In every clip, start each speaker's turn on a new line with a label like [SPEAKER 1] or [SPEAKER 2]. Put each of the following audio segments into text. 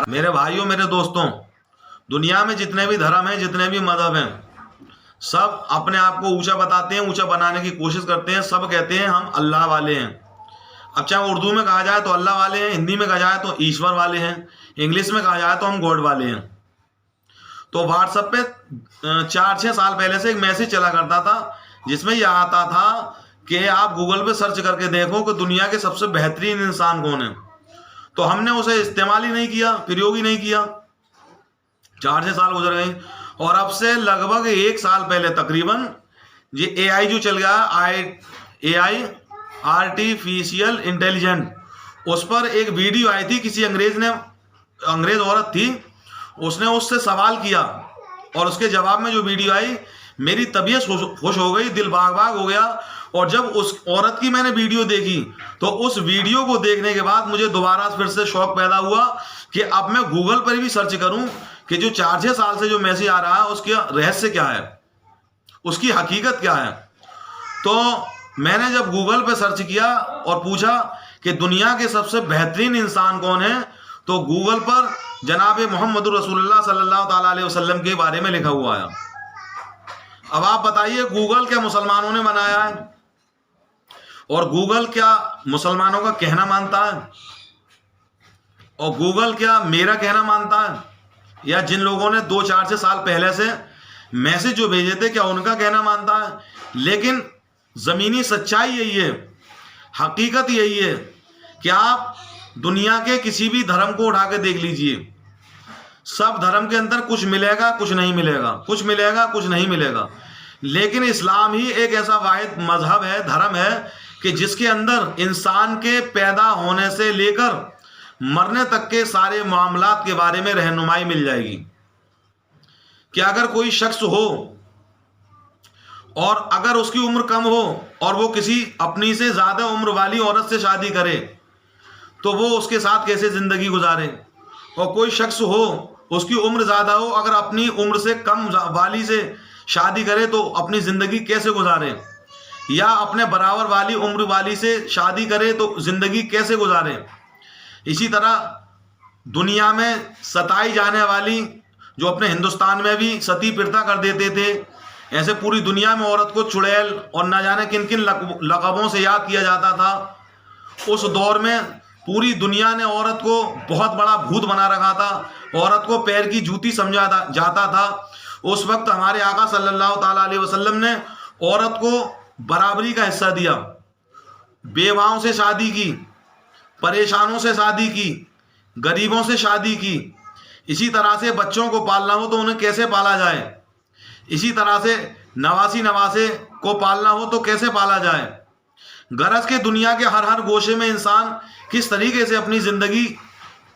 [SPEAKER 1] میرے بھائیوں میرے دوستوں، دنیا میں جتنے بھی دھرم ہیں، جتنے بھی مذہب ہیں، سب اپنے آپ کو اونچا بتاتے ہیں، اونچا بنانے کی کوشش کرتے ہیں. سب کہتے ہیں ہم اللہ والے ہیں. اب چاہے اردو میں کہا جائے تو اللہ والے ہیں، ہندی میں کہا جائے تو ایشور والے ہیں، انگلش میں کہا جائے تو ہم گاڈ والے ہیں. تو واٹس ایپ پہ 4-6 سال پہلے سے ایک میسج چلا کرتا تھا جس میں یہ آتا تھا کہ آپ گوگل پہ سرچ کر کے دیکھو کہ دنیا کے سب سے بہترین انسان کون ہے. تو ہم نے اسے استعمال ہی نہیں کیا، پریوگ ہی نہیں کیا. 4-6 سال گزر گئے اور اب سے لگ بھگ 1 سال پہلے تقریباً یہ اے آئی جو چل گیا، اے آئی آرٹیفیشیل انٹیلیجنٹ، اس پر ایک ویڈیو آئی تھی. کسی انگریز عورت تھی، اس نے اس سے سوال کیا اور اس کے جواب میں جو ویڈیو آئی، میری طبیعت خوش ہو گئی، دل باغ باغ ہو گیا. اور جب اس عورت کی میں نے ویڈیو دیکھی تو اس ویڈیو کو دیکھنے کے بعد مجھے دوبارہ پھر سے شوق پیدا ہوا کہ اب میں گوگل پر بھی سرچ کروں کہ جو 4-6 سال سے جو میسج آ رہا ہے اس کا رہسیہ کیا ہے، اس کی حقیقت کیا ہے. تو میں نے جب گوگل پہ سرچ کیا اور پوچھا کہ دنیا کے سب سے بہترین انسان کون ہے، تو گوگل پر جناب محمد رسول اللہ صلی اللہ تعالیٰ علیہ وسلم کے بارے میں لکھا ہوا ہے. اب آپ بتائیے، گوگل کیا مسلمانوں نے بنایا ہے؟ اور گوگل کیا مسلمانوں کا کہنا مانتا ہے؟ اور گوگل کیا میرا کہنا مانتا ہے؟ یا جن لوگوں نے 2-4 سال پہلے سے میسج جو بھیجے تھے، کیا ان کا کہنا مانتا ہے؟ لیکن زمینی سچائی یہی ہے، حقیقت یہی ہے کہ آپ دنیا کے کسی بھی دھرم کو اٹھا کے دیکھ لیجئے، سب دھرم کے اندر کچھ ملے گا، کچھ نہیں ملے گا، کچھ ملے گا، کچھ نہیں ملے گا. لیکن اسلام ہی ایک ایسا واحد مذہب ہے، دھرم ہے، کہ جس کے اندر انسان کے پیدا ہونے سے لے کر مرنے تک کے سارے معاملات کے بارے میں رہنمائی مل جائے گی. کہ اگر کوئی شخص ہو اور اگر اس کی عمر کم ہو اور وہ کسی اپنی سے زیادہ عمر والی عورت سے شادی کرے تو وہ اس کے ساتھ کیسے زندگی گزارے. اور کوئی شخص ہو، اس کی عمر زیادہ ہو، اگر اپنی عمر سے کم والی سے شادی کرے تو اپنی زندگی کیسے گزارے. یا اپنے برابر والی عمر والی سے شادی کرے تو زندگی کیسے گزارے. اسی طرح دنیا میں ستائی جانے والی، جو اپنے ہندوستان میں بھی ستی پرتھا کر دیتے تھے، ایسے پوری دنیا میں عورت کو چڑیل اور نہ جانے کن کن لقبوں سے یاد کیا جاتا تھا. اس دور میں پوری دنیا نے عورت کو بہت بڑا بھوت بنا رکھا تھا، عورت کو پیر کی جوتی سمجھا جاتا تھا. اس وقت ہمارے آقا صلی اللہ تعالیٰ علیہ وسلم نے عورت کو برابری کا حصہ دیا، بیواؤں سے شادی کی، پریشانوں سے شادی کی، غریبوں سے شادی کی. اسی طرح سے بچوں کو پالنا ہو تو انہیں کیسے پالا جائے، اسی طرح سے نواسے کو پالنا ہو تو کیسے پالا جائے. غرض کے دنیا کے ہر گوشے میں انسان کس طریقے سے اپنی زندگی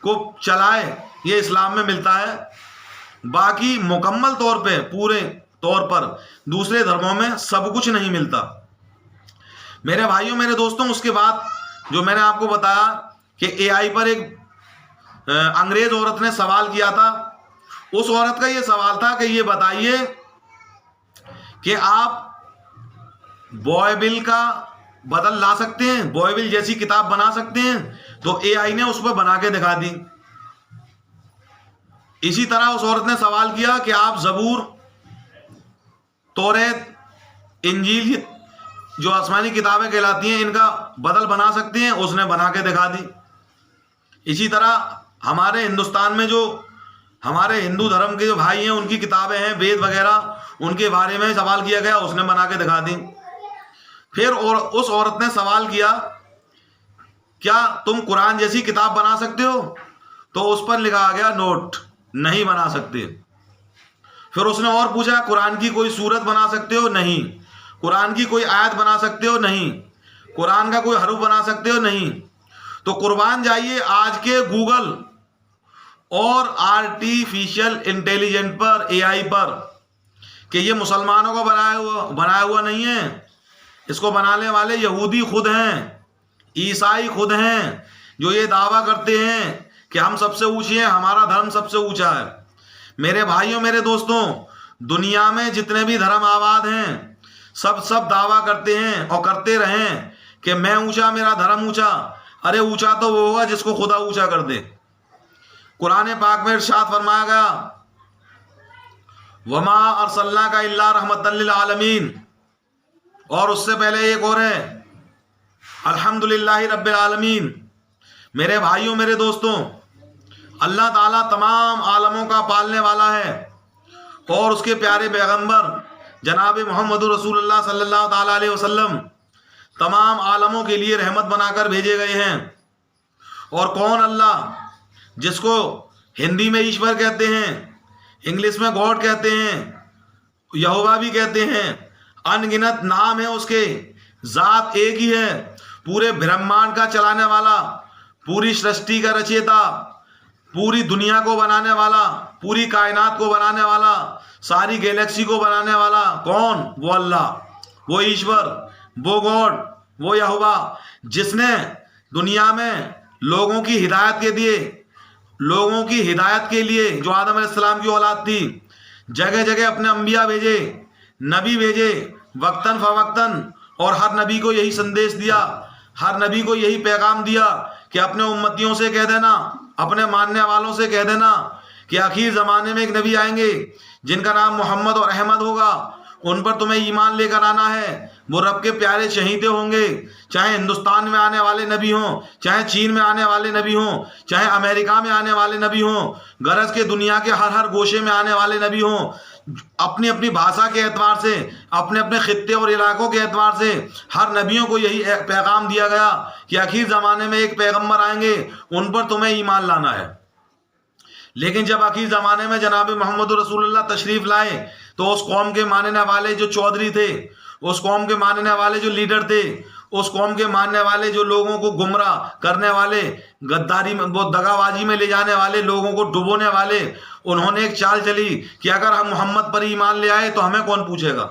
[SPEAKER 1] کو چلائے، یہ اسلام میں ملتا ہے. باقی مکمل طور پہ، پورے طور پر دوسرے دھرموں میں سب کچھ نہیں ملتا. میرے بھائیوں میرے دوستوں، اس کے بعد جو میں نے آپ کو بتایا کہ اے آئی پر ایک انگریز عورت نے سوال کیا تھا. اس عورت کا یہ سوال تھا کہ یہ بتائیے کہ آپ بائبل کا بدل لا سکتے ہیں، بائبل جیسی کتاب بنا سکتے ہیں؟ تو اے آئی نے اس پہ بنا کے دکھا دی. اسی طرح اس عورت نے سوال کیا کہ آپ زبور، توریت، انجیل جو آسمانی کتابیں کہلاتی ہیں، ان کا بدل بنا سکتے ہیں؟ اس نے بنا کے دکھا دی. اسی طرح ہمارے ہندوستان میں جو ہمارے ہندو دھرم کے جو بھائی ہیں، ان کی کتابیں ہیں، وید وغیرہ، ان کے بارے میں سوال کیا گیا، اس نے بنا کے دکھا دی. پھر اس عورت نے سوال کیا کیا تم قرآن جیسی کتاب بنا سکتے ہو؟ تو اس پر لکھا گیا نوٹ، نہیں بنا سکتے. پھر اس نے اور پوچھا قرآن کی کوئی سورت بنا سکتے ہو؟ نہیں. قرآن کی کوئی آیت بنا سکتے ہو؟ نہیں. قرآن کا کوئی حرف بنا سکتے ہو؟ نہیں. تو قربان جائیے آج کے گوگل اور آرٹیفیشل انٹیلیجنٹ پر، اے آئی پر، کہ یہ مسلمانوں کا بنایا ہوا نہیں ہے. اس کو بنانے والے یہودی خود ہیں، عیسائی خود ہیں، جو یہ دعویٰ کرتے ہیں کہ ہم سب سے اونچے ہیں، ہمارا دھرم سب سے اونچا ہے. میرے بھائیوں میرے دوستوں، دنیا میں جتنے بھی دھرم آباد ہیں، سب دعویٰ کرتے ہیں اور کرتے رہیں کہ میں اونچا، میرا دھرم اونچا. ارے اونچا تو وہ ہوگا جس کو خدا اونچا کر دے. قرآن پاک میں ارشاد فرمایا گیا وما ارسلناک الا رحمۃ للعالمین، اور اس سے پہلے ایک اور ہے الحمدللہ رب العالمین۔ میرے بھائیوں میرے دوستوں، اللہ تعالیٰ تمام عالموں کا پالنے والا ہے اور اس کے پیارے پیغمبر جناب محمد رسول اللہ صلی اللہ تعالیٰ علیہ وسلم تمام عالموں کے لیے رحمت بنا کر بھیجے گئے ہیں۔ اور کون اللہ، جس کو ہندی میں ایشور کہتے ہیں، انگلش میں گاڈ کہتے ہیں، یہوہ بھی کہتے ہیں، ان گنت نام ہے اس کے، ذات ایک ہی ہے، پورے برہمانڈ کا چلانے والا، پوری سرشٹی کا رچیتا، پوری دنیا کو بنانے والا، پوری کائنات کو بنانے والا، ساری گیلیکسی کو بنانے والا، کون؟ وہ اللہ، وہ ایشور، وہ گاڈ، وہ یہوہ، جس نے دنیا میں لوگوں کی ہدایت کے لیے، لوگوں کی ہدایت کے لیے جو آدم علیہ السلام کی اولاد تھی، جگہ جگہ اپنے انبیاء بھیجے، نبی بھیجے وقتاً فوقتاً، اور ہر نبی کو یہی سندیش دیا، ہر نبی کو یہی پیغام دیا کہ اپنے امتیوں سے کہہ دینا، اپنے ماننے والوں سے کہہ دینا کہ آخر زمانے میں ایک نبی آئیں گے جن کا نام محمد اور احمد ہوگا، ان پر تمہیں ایمان لے کر آنا ہے، وہ رب کے پیارے شہیدے ہوں گے، چاہے ہندوستان میں آنے والے نبی ہوں، چاہے چین میں آنے والے نبی ہوں، چاہے امریکہ میں آنے والے نبی ہوں، غرض کے دنیا کے ہر گوشے میں آنے والے نبی ہوں، اپنی اپنی بھاشا کے اعتبار سے، اپنے اپنے خطے اور علاقوں کے اعتبار سے ہر نبیوں کو یہی پیغام دیا گیا کہ آخر زمانے میں ایک پیغمبر آئیں گے، ان پر تمہیں ایمان لانا ہے۔ لیکن جب آخر زمانے میں جناب محمد رسول اللہ تشریف لائے تو اس قوم کے ماننے والے جو چودھری تھے، اس قوم کے ماننے والے جو لیڈر تھے، اس قوم کے ماننے والے جو لوگوں کو گمراہ کرنے والے، غداری میں، وہ دغا بازی میں لے جانے والے، لوگوں کو ڈبونے والے، انہوں نے ایک چال چلی کہ اگر ہم محمد پر ایمان لے آئے تو ہمیں کون پوچھے گا،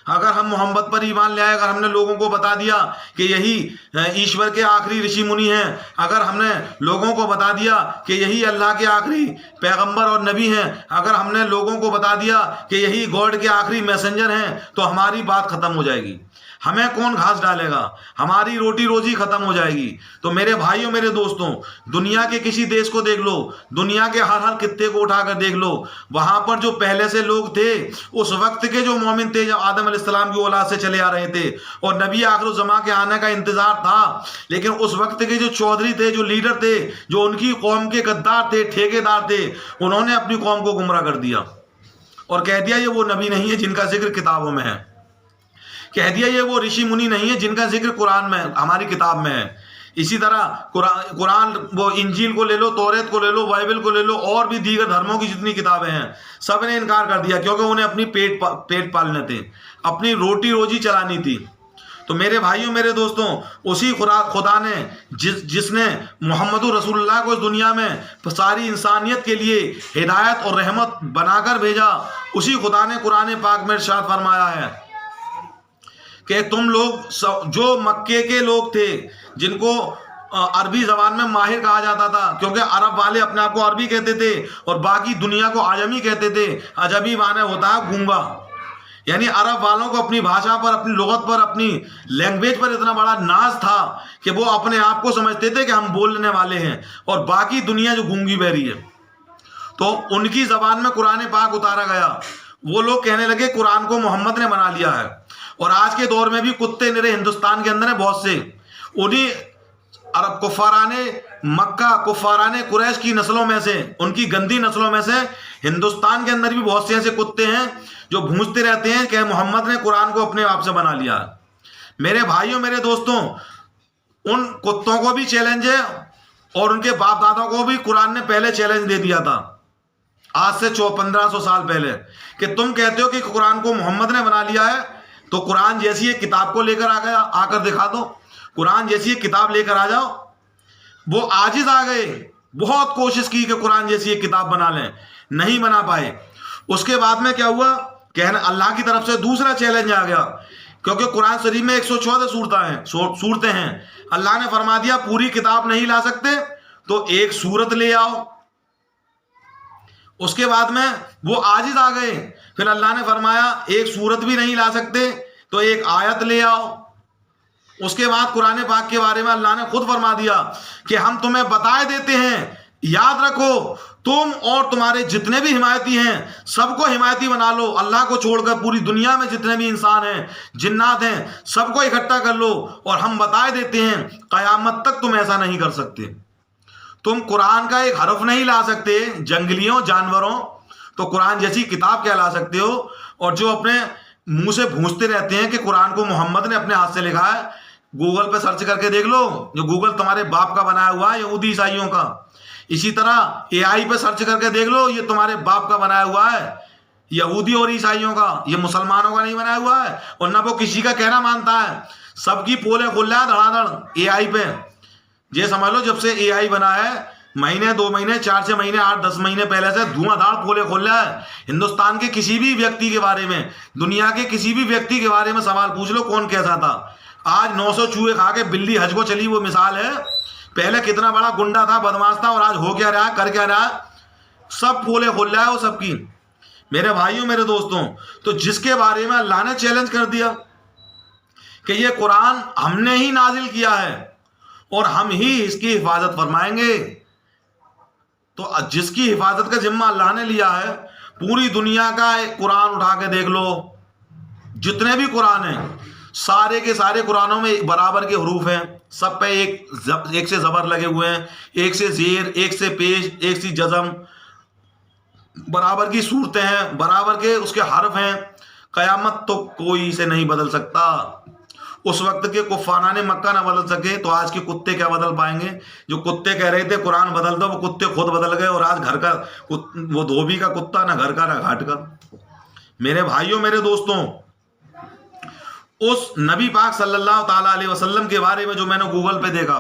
[SPEAKER 1] اگر ہم محمد پر ایمان لے آئے، اگر ہم نے لوگوں کو بتا دیا کہ یہی ایشور کے آخری رشی منی ہیں، اگر ہم نے لوگوں کو بتا دیا کہ یہی اللہ کے آخری پیغمبر اور نبی ہیں، اگر ہم نے لوگوں کو بتا دیا کہ یہی گاڈ کے آخری میسنجر ہیں، تو ہماری بات ختم ہو جائے گی، ہمیں کون گھاس ڈالے گا، ہماری روٹی روزی ختم ہو جائے گی۔ تو میرے بھائیوں میرے دوستوں، دنیا کے کسی دیش کو دیکھ لو، دنیا کے ہر خطے کو اٹھا کر دیکھ لو، وہاں پر جو پہلے سے لوگ تھے، اس وقت کے جو مومن تھے، جو آدم علیہ السلام کی اولاد سے چلے آ رہے تھے اور نبی آخر الزماں کے آنے کا انتظار تھا، لیکن اس وقت کے جو چودھری تھے، جو لیڈر تھے، جو ان کی قوم کے غدار تھے، ٹھیکیدار تھے، انہوں نے اپنی قوم کو گمراہ کر دیا اور کہہ دیا یہ وہ نبی نہیں ہے جن کا ذکر کتابوں میں ہے، کہہ دیا یہ وہ رشی منی نہیں ہے جن کا ذکر قرآن میں، ہماری کتاب میں ہے۔ اسی طرح قرآن، وہ انجیل کو لے لو، توریت کو لے لو، بائبل کو لے لو، اور بھی دیگر دھرموں کی جتنی کتابیں ہیں، سب نے انکار کر دیا، کیونکہ انہیں اپنی پیٹ پالنے تھے، اپنی روٹی روزی چلانی تھی۔ تو میرے بھائیوں میرے دوستوں، اسی خدا نے جس نے محمد رسول اللہ کو اس دنیا میں ساری انسانیت کے لیے ہدایت اور رحمت بنا کر بھیجا، اسی خدا نے قرآن پاک میں ارشاد فرمایا ہے کہ تم لوگ جو مکے کے لوگ تھے، جن کو عربی زبان میں ماہر کہا جاتا تھا، کیونکہ عرب والے اپنے آپ کو عربی کہتے تھے اور باقی دنیا کو عجمی کہتے تھے، عجمی معنی ہوتا ہے گونگا، یعنی عرب والوں کو اپنی بھاشا پر، اپنی لغت پر، اپنی لینگویج پر اتنا بڑا ناز تھا کہ وہ اپنے آپ کو سمجھتے تھے کہ ہم بولنے والے ہیں اور باقی دنیا جو گونگی بہری ہے۔ تو ان کی زبان میں قرآن پاک اتارا گیا، وہ لوگ کہنے لگے قرآن کو محمد نے بنا لیا ہے، اور آج کے دور میں بھی کتے نرے ہندوستان کے اندر ہیں بہت سے، انہی عرب کفاران مکہ، کفاران قریش کی نسلوں میں سے، ان کی گندی نسلوں میں سے ہندوستان کے اندر بھی بہت سے ایسے کتے ہیں جو بھونجتے رہتے ہیں کہ محمد نے قرآن کو اپنے آپ سے بنا لیا ہے۔ میرے بھائیوں میرے دوستوں، ان کتوں کو بھی چیلنج ہے اور ان کے باپ دادا کو بھی قرآن نے پہلے چیلنج دے دیا تھا، آج سے 1500 سال پہلے، کہ تم کہتے ہو کہ قرآن کو محمد نے بنا لیا ہے، تو قرآن جیسی ایک کتاب کو لے کر آ کر دکھا دو، قرآن جیسی ایک کتاب لے کر آ جاؤ۔ وہ عاجز آ گئے، بہت کوشش کی کہ قرآن جیسی ایک کتاب بنا لیں، نہیں بنا پائے۔ اس کے بعد میں کیا ہوا کہ اللہ کی طرف سے دوسرا چیلنج آ گیا، کیونکہ قرآن شریف میں 114 صورتیں ہیں، اللہ نے فرما دیا پوری کتاب نہیں لا سکتے تو ایک سورت لے آؤ۔ اس کے بعد میں وہ عاجز آ گئے، پھر اللہ نے فرمایا ایک سورت بھی نہیں لا سکتے تو ایک آیت لے آؤ۔ اس کے بعد قرآن پاک کے بارے میں اللہ نے خود فرما دیا کہ ہم تمہیں بتائے دیتے ہیں یاد رکھو تم اور تمہارے جتنے بھی حمایتی ہیں سب کو حمایتی بنا لو، اللہ کو چھوڑ کر پوری دنیا میں جتنے بھی انسان ہیں جنات ہیں سب کو اکٹھا کر لو، اور ہم بتائے دیتے ہیں قیامت تک تم ایسا نہیں کر سکتے۔ تم قرآن کا ایک حرف نہیں لا سکتے، جنگلیوں جانوروں تو قرآن جیسی کتاب کیا لا سکتے ہو، اور جو اپنے منہ سے بھونجتے رہتے ہیں کہ قرآن کو محمد نے اپنے ہاتھ سے لکھا ہے، گوگل پہ سرچ کر کے دیکھ لو، جو گوگل تمہارے باپ کا بنایا ہوا ہے یہودی عیسائیوں کا، اسی طرح اے آئی پہ سرچ کر کے دیکھ لو، یہ تمہارے باپ کا بنایا ہوا ہے یہودی اور عیسائیوں کا، یہ مسلمانوں کا نہیں بنایا ہوا ہے، اور نہ وہ کسی کا کہنا مانتا ہے، سب کی پولے کھل رہا ہے دھڑا دھڑ اے آئی پہ۔ یہ سمجھ لو جب سے اے آئی بنا ہے مہینے 2 مہینے 4 مہینے 8 10 مہینے پہلے سے دھواں دھاڑ پولے کھول رہا ہے۔ ہندوستان کے کسی بھی ویکتی کے بارے میں، دنیا کے کسی بھی ویکتی کے بارے میں سوال پوچھ لو کون کیسا تھا، آج 900 چوہے کھا کے بلی حج کو چلی وہ مثال ہے، پہلے کتنا بڑا گنڈا تھا بدماش تھا، اور آج ہو کیا رہا ہے کر کیا رہا ہے، سب پولے کھول رہا ہے وہ سب کی۔ میرے بھائیوں میرے دوستوں، تو جس کے بارے میں اللہ نے چیلنج کر دیا کہ یہ قرآن ہم نے ہی نازل کیا ہے اور ہم ہی اس کی حفاظت فرمائیں گے، تو جس کی حفاظت کا ذمہ اللہ نے لیا ہے، پوری دنیا کا ایک قرآن اٹھا کے دیکھ لو، جتنے بھی قرآن ہیں سارے کے سارے قرآنوں میں برابر کے حروف ہیں، سب پہ ایک سے زبر لگے ہوئے ہیں، ایک سے زیر، ایک سے پیش، ایک سے جزم، برابر کی صورتیں ہیں، برابر کے اس کے حرف ہیں۔ قیامت تو کوئی اسے نہیں بدل سکتا۔ اس وقت کے کفاران مکہ نہ بدل سکے تو آج کے کتے کیا بدل پائیں گے؟ جو کتے کہہ رہے تھے قرآن بدل دو، وہ کتے خود بدل گئے، اور آج گھر کا وہ دھوبی کا کتا، نہ گھر کا نہ گھاٹ کا۔ میرے بھائیوں میرے دوستوں، اس نبی پاک صلی اللہ تعالیٰ علیہ وسلم کے بارے میں جو میں نے گوگل پہ دیکھا،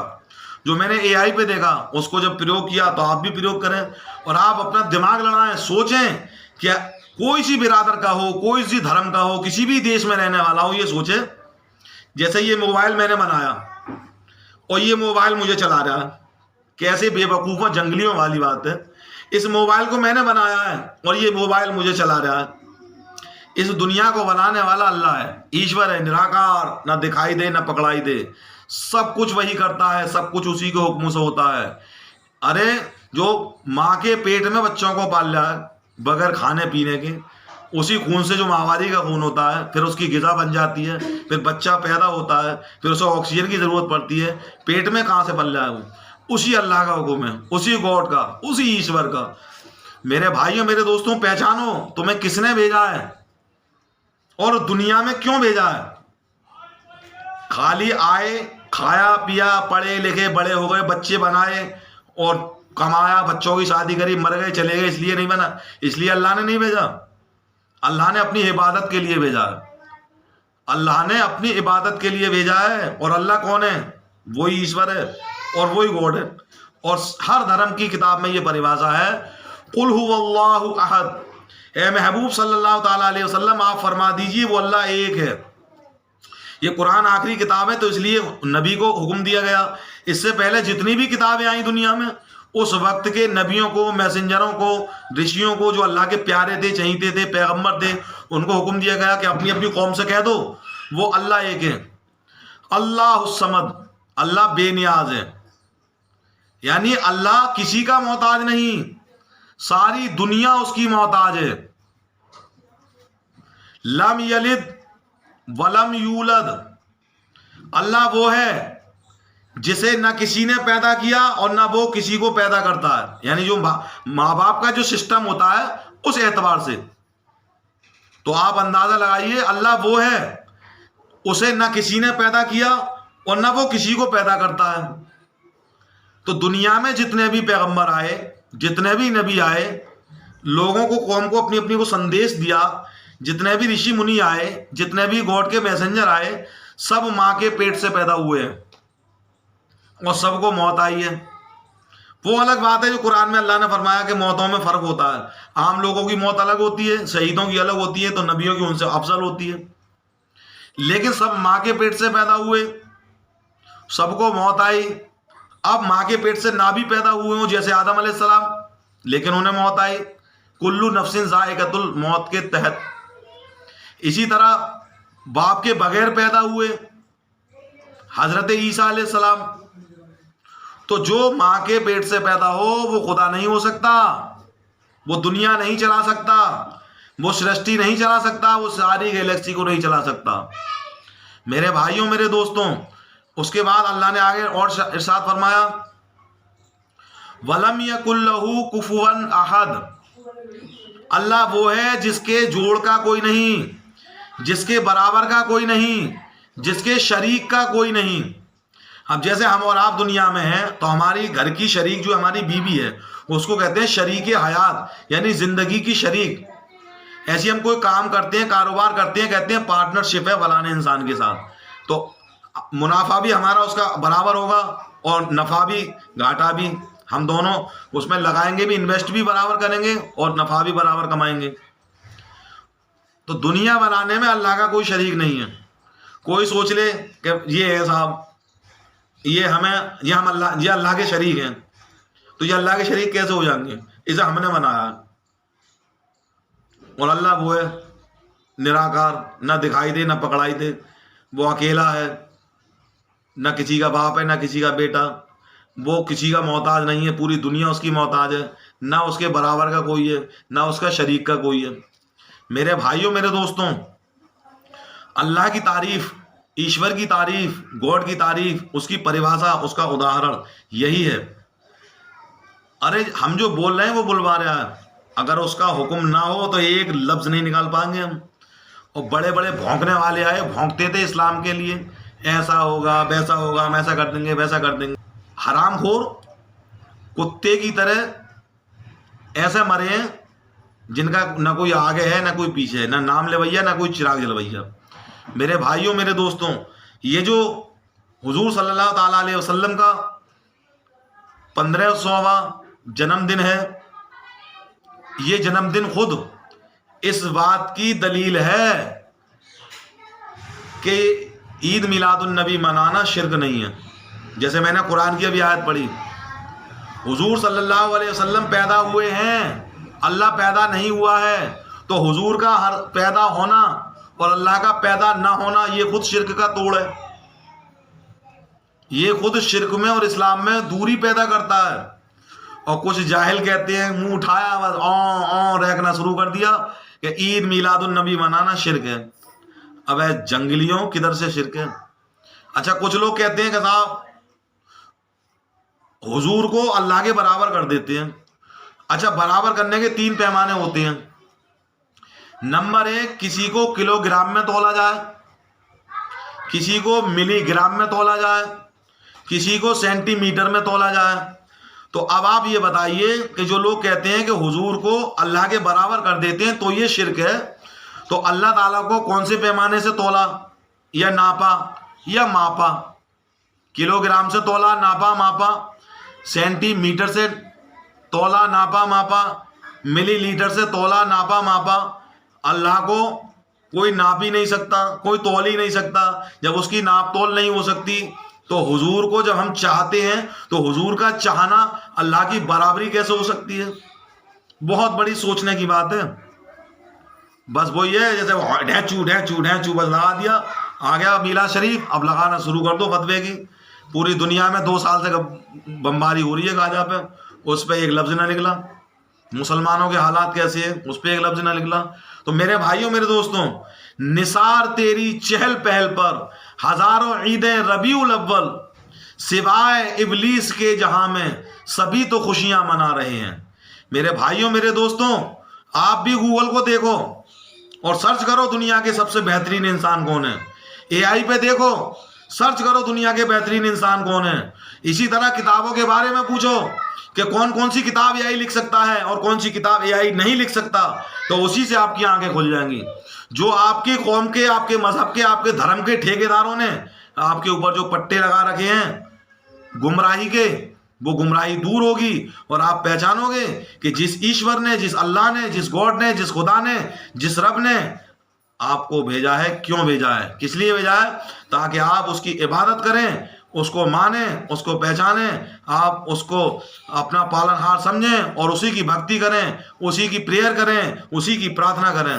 [SPEAKER 1] جو میں نے اے آئی پہ دیکھا، اس کو جب پریوگ کیا تو آپ بھی پریوگ کریں، اور آپ اپنا دماغ لڑائیں، سوچیں کہ کوئی سی برادر کا ہو، کوئی سی دھرم کا ہو، کسی بھی دیش میں رہنے والا ہو، یہ سوچے جیسے یہ موبائل میں نے بنایا اور یہ موبائل مجھے چلا رہا ہے، کیسے بے وقوفوں جنگلیوں والی بات ہے۔ اس موبائل کو میں نے بنایا ہے اور یہ موبائل مجھے چلا رہا ہے۔ اس دنیا کو بنانے والا اللہ ہے، ایشور ہے، نراکار، نہ دکھائی دے نہ پکڑائی دے، سب کچھ وہی کرتا ہے، سب کچھ اسی کے حکم سے ہوتا ہے۔ ارے جو ماں کے پیٹ میں بچوں کو پال رہا ہے بغیر کھانے پینے کے، اسی خون سے جو ماہواری کا خون ہوتا ہے، پھر اس کی غذا بن جاتی ہے، پھر بچہ پیدا ہوتا ہے، پھر اسے آکسیجن کی ضرورت پڑتی ہے، پیٹ میں کہاں سے پل رہا ہے وہ؟ اسی اللہ کا حکم ہے، اسی گاڈ کا، اسی ایشور کا۔ میرے بھائیوں میرے دوستوں، پہچانو تمہیں کس نے بھیجا ہے اور دنیا میں کیوں بھیجا ہے۔ خالی آئے، کھایا پیا، پڑھے لکھے، بڑے ہو گئے، بچے بنائے اور کمایا، بچوں کی شادی کری، مر گئے چلے گئے، اس لیے نہیں بنا، اس لیے اللہ نے نہیں بھیجا۔ اللہ نے اپنی عبادت کے لیے بھیجا ہے، اللہ نے اپنی عبادت کے لیے بھیجا ہے۔ اور اللہ کون ہے؟ وہی ایشور ہے اور وہی گاڈ ہے۔ اور ہر دھرم کی کتاب میں یہ پریبھاشا ہے، قل هو اللہ احد۔ اے محبوب صلی اللہ تعالیٰ علیہ وسلم آپ فرما دیجئے وہ اللہ ایک ہے۔ یہ قرآن آخری کتاب ہے تو اس لیے نبی کو حکم دیا گیا۔ اس سے پہلے جتنی بھی کتابیں آئیں دنیا میں، اس وقت کے نبیوں کو، میسنجروں کو، رشیوں کو، جو اللہ کے پیارے تھے، چہیتے تھے، پیغمبر تھے، ان کو حکم دیا گیا کہ اپنی اپنی قوم سے کہہ دو وہ اللہ ایک ہے۔ اللہ الصمد، اللہ بے نیاز ہے، یعنی اللہ کسی کا محتاج نہیں، ساری دنیا اس کی محتاج ہے۔ لم یلد ولم یولد، اللہ وہ ہے جسے نہ کسی نے پیدا کیا اور نہ وہ کسی کو پیدا کرتا ہے، یعنی جو ماں باپ کا جو سسٹم ہوتا ہے اس اعتبار سے تو آپ اندازہ لگائیے اللہ وہ ہے، اسے نہ کسی نے پیدا کیا اور نہ وہ کسی کو پیدا کرتا ہے۔ تو دنیا میں جتنے بھی پیغمبر آئے، جتنے بھی نبی آئے، لوگوں کو، قوم کو اپنی اپنی کو سندیش دیا، جتنے بھی رشی منی آئے، جتنے بھی گاڈ کے میسنجر آئے، سب ماں کے پیٹ سے پیدا ہوئے ہیں اور سب کو موت آئی ہے۔ وہ الگ بات ہے جو قرآن میں اللہ نے فرمایا کہ موتوں میں فرق ہوتا ہے، عام لوگوں کی موت الگ ہوتی ہے، شہیدوں کی الگ ہوتی ہے، تو نبیوں کی ان سے افضل ہوتی ہے، لیکن سب ماں کے پیٹ سے پیدا ہوئے، سب کو موت آئی۔ اب ماں کے پیٹ سے نہ بھی پیدا ہوئے ہوں جیسے آدم علیہ السلام، لیکن انہیں موت آئی، کلو نفس ذائقۃ الموت کے تحت۔ اسی طرح باپ کے بغیر پیدا ہوئے حضرت عیسیٰ علیہ السلام، تو جو ماں کے پیٹ سے پیدا ہو وہ خدا نہیں ہو سکتا، وہ دنیا نہیں چلا سکتا، وہ سرشٹی نہیں چلا سکتا، وہ ساری گیلیکسی کو نہیں چلا سکتا۔ میرے بھائیوں میرے دوستوں، اس کے بعد اللہ نے آگے اور ارشاد فرمایا وَلَمْ يَكُنْ لَهُ كُفُوًا أَحَدٌ، اللہ وہ ہے جس کے جوڑ کا کوئی نہیں، جس کے برابر کا کوئی نہیں، جس کے شریک کا کوئی نہیں۔ اب جیسے ہم اور آپ دنیا میں ہیں تو ہماری گھر کی شریک جو ہماری بیوی ہے اس کو کہتے ہیں شریک حیات، یعنی زندگی کی شریک۔ ایسی ہم کوئی کام کرتے ہیں، کاروبار کرتے ہیں، کہتے ہیں پارٹنرشپ ہے فلاں انسان کے ساتھ، تو منافع بھی ہمارا اس کا برابر ہوگا اور نفع بھی گھاٹا بھی، ہم دونوں اس میں لگائیں گے بھی، انویسٹ بھی برابر کریں گے اور نفع بھی برابر کمائیں گے۔ تو دنیا بنانے میں اللہ کا کوئی شریک نہیں ہے۔ کوئی سوچ لے کہ یہ ہے صاحب، یہ اللہ کے شریک ہیں، تو یہ اللہ کے شریک کیسے ہو جائیں گے؟ اسے ہم نے بنایا اور اللہ وہ ہے نراکار، نہ دکھائی دے نہ پکڑائی دے، وہ اکیلا ہے، نہ کسی کا باپ ہے نہ کسی کا بیٹا، وہ کسی کا محتاج نہیں ہے، پوری دنیا اس کی محتاج ہے، نہ اس کے برابر کا کوئی ہے نہ اس کا شریک کا کوئی ہے۔ میرے بھائیوں میرے دوستوں، اللہ کی تعریف، ایشور کی تعریف، گاڈ کی تعریف، اس کی پریبھاشا، اس کا اداہرن یہی ہے۔ ارے ہم جو بول رہے ہیں وہ بلوا رہا ہے، اگر اس کا حکم نہ ہو تو ایک لفظ نہیں نکال پائیں گے ہم۔ اور بڑے بڑے بھونکنے والے آئے، بھونکتے تھے اسلام کے لیے، ایسا ہوگا ویسا ہوگا، ہم ایسا کر دیں گے ویسا کر دیں گے۔ حرام خور کتے کی طرح ایسے مرے ہیں جن کا نہ کوئی آگے ہے نہ کوئی پیچھے ہے، نہ نام لویا نہ کوئی چراغ جلویا۔ میرے بھائیوں میرے دوستوں، یہ جو حضور صلی اللہ تعالیٰ علیہ وسلم کا 1500واں جنم دن ہے، یہ جنم دن خود اس بات کی دلیل ہے کہ عید میلاد النبی منانا شرک نہیں ہے۔ جیسے میں نے قرآن کی ابھی آیت پڑھی، حضور صلی اللہ علیہ وسلم پیدا ہوئے ہیں، اللہ پیدا نہیں ہوا ہے، تو حضور کا ہر پیدا ہونا اور اللہ کا پیدا نہ ہونا یہ خود شرک کا توڑ ہے، یہ خود شرک میں اور اسلام میں دوری پیدا کرتا ہے۔ اور کچھ جاہل کہتے ہیں، منہ اٹھایا بس ریکنا شروع کر دیا کہ عید میلاد النبی منانا شرک ہے۔ اب اے جنگلیوں کدھر سے شرک ہے؟ اچھا کچھ لوگ کہتے ہیں کہ صاحب حضور کو اللہ کے برابر کر دیتے ہیں۔ اچھا برابر کرنے کے 3 پیمانے ہوتے ہیں۔ نمبر 1، کسی کو کلو گرام میں تولا جائے، کسی کو ملی گرام میں تولا جائے، کسی کو سینٹی میٹر میں تولا جائے۔ تو اب آپ یہ بتائیے کہ جو لوگ کہتے ہیں کہ حضور کو اللہ کے برابر کر دیتے ہیں تو یہ شرک ہے، تو اللہ تعالیٰ کو کون سے پیمانے سے تولا یا ناپا یا ماپا؟ کلو گرام سے تولا، ناپا، ماپا، سینٹی میٹر سے تولا، ناپا، ماپا، ملی لیٹر سے تولا، ناپا، ماپا۔ اللہ کو کوئی ناپ ہی نہیں سکتا، کوئی تول ہی نہیں سکتا۔ جب اس کی ناپ تول نہیں ہو سکتی تو حضور کو جب ہم چاہتے ہیں تو حضور کا چاہنا اللہ کی برابری کیسے ہو سکتی ہے؟ بہت بڑی سوچنے کی بات ہے۔ بس وہی ہے جیسے ڈھینچو ڈھینچو ڈھینچو بس لگا دیا، آ گیا میلاد شریف، اب لگانا شروع کر دو فتوے کی۔ پوری دنیا میں 2 سال سے بمباری ہو رہی ہے گاجا پہ، اس پہ ایک لفظ نہ نکلا۔ مسلمانوں کے حالات کیسے ہیں اس پہ ایک لفظ نہ نکلا۔ تو میرے بھائیوں میرے دوستوں، نثار تیری چہل پہل پر ہزاروں عیدیں ربیع الاول، سوائے ابلیس کے جہاں میں سبھی تو خوشیاں منا رہے ہیں۔ میرے بھائیوں میرے دوستوں، آپ بھی گوگل کو دیکھو اور سرچ کرو دنیا کے سب سے بہترین انسان کون ہے۔ AI پہ دیکھو، سرچ کرو دنیا کے بہترین انسان کون ہے۔ اسی طرح کتابوں کے بارے میں پوچھو کہ کون کون سی کتاب AI لکھ سکتا ہے اور کون سی کتاب AI نہیں لکھ سکتا، تو اسی سے آپ کی آنکھیں کھل جائیں گی۔ جو آپ کی قوم کے، آپ کے مذہب کے، آپ کے دھرم کے ٹھیکیداروں نے آپ کے اوپر جو پٹے لگا رکھے ہیں گمراہی کے، وہ گمراہی دور ہوگی اور آپ پہچانو گے کہ جس ایشور نے، جس اللہ نے، جس گاڈ نے، جس خدا نے، جس رب نے آپ کو بھیجا ہے، کیوں بھیجا ہے، کس لیے بھیجا ہے، تاکہ آپ اس کی عبادت کریں، اس کو مانیں، اس کو پہچانیں، آپ اس کو اپنا پالن ہار سمجھیں اور اسی کی بھکتی کریں، اسی کی پریئر کریں، اسی کی پرارتھنا کریں۔